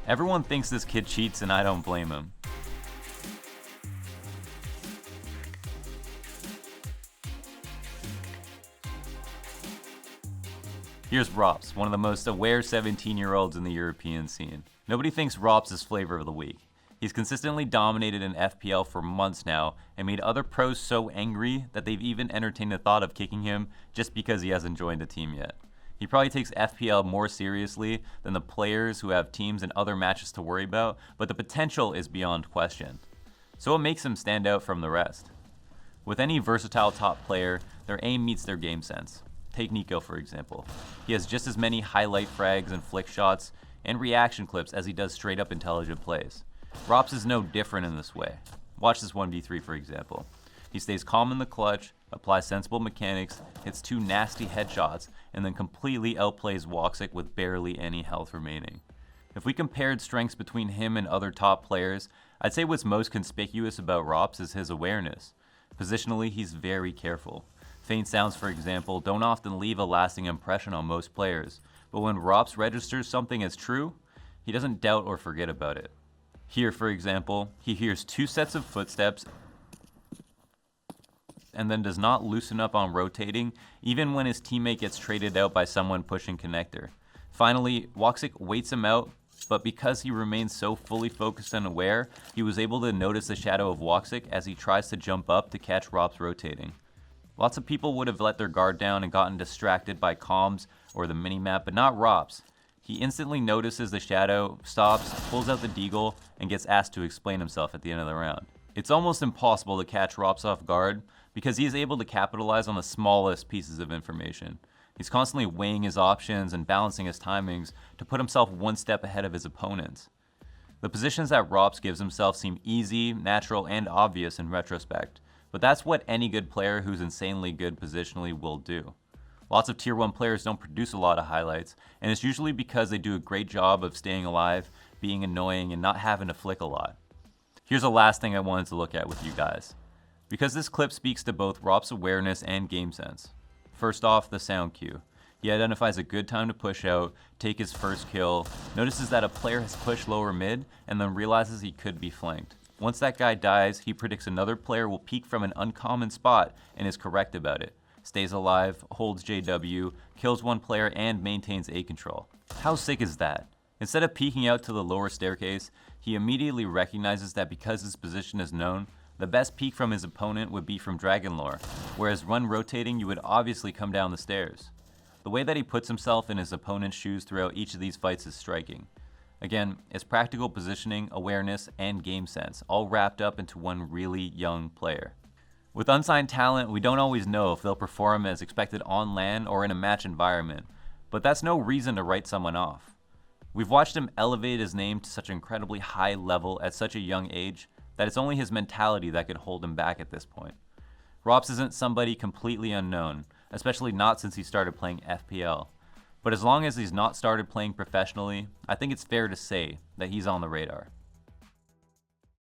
Everyone thinks this kid cheats and I don't blame him. Here's Ropz, one of the most aware 17-year-olds in the European scene. Nobody thinks Ropz is flavor of the week. He's consistently dominated in FPL for months now and made other pros so angry that they've even entertained the thought of kicking him just because he hasn't joined a team yet. He probably takes FPL more seriously than the players who have teams and other matches to worry about, but the potential is beyond question. So what makes him stand out from the rest? With any versatile top player, their aim meets their game sense. Take Nico for example. He has just as many highlight frags and flick shots and reaction clips as he does straight up intelligent plays. Ropz is no different in this way. Watch this 1v3 for example. He stays calm in the clutch, applies sensible mechanics, hits 2 nasty headshots, and then completely outplays Woxic with barely any health remaining. If we compared strengths between him and other top players, I'd say what's most conspicuous about Ropz is his awareness. Positionally, he's very careful. Faint sounds, for example, don't often leave a lasting impression on most players, but when Ropz registers something as true, he doesn't doubt or forget about it. Here, for example, he hears 2 sets of footsteps and then does not loosen up on rotating, even when his teammate gets traded out by someone pushing connector. Finally, Woxic waits him out, but because he remains so fully focused and aware, he was able to notice the shadow of Woxic as he tries to jump up to catch Ropz rotating. Lots of people would have let their guard down and gotten distracted by comms or the minimap, but not Ropz. He instantly notices the shadow, stops, pulls out the deagle, and gets asked to explain himself at the end of the round. It's almost impossible to catch Ropz off guard because he is able to capitalize on the smallest pieces of information. He's constantly weighing his options and balancing his timings to put himself one step ahead of his opponents. The positions that Ropz gives himself seem easy, natural, and obvious in retrospect, but that's what any good player who's insanely good positionally will do. Lots of tier 1 players don't produce a lot of highlights, and it's usually because they do a great job of staying alive, being annoying, and not having to flick a lot. Here's the last thing I wanted to look at with you guys, because this clip speaks to both Ropz's awareness and game sense. First off, the sound cue. He identifies a good time to push out, take his first kill, notices that a player has pushed lower mid, and then realizes he could be flanked. Once that guy dies, he predicts another player will peek from an uncommon spot and is correct about it. Stays alive, holds JW, kills one player, and maintains A control. How sick is that? Instead of peeking out to the lower staircase, he immediately recognizes that because his position is known, the best peek from his opponent would be from Dragon Lore, whereas when rotating you would obviously come down the stairs. The way that he puts himself in his opponent's shoes throughout each of these fights is striking. Again, it's practical positioning, awareness, and game sense, all wrapped up into one really young player. With unsigned talent, we don't always know if they'll perform as expected on LAN or in a match environment, but that's no reason to write someone off. We've watched him elevate his name to such an incredibly high level at such a young age that it's only his mentality that could hold him back at this point. Ropz isn't somebody completely unknown, especially not since he started playing FPL. But as long as he's not started playing professionally, I think it's fair to say that he's on the radar.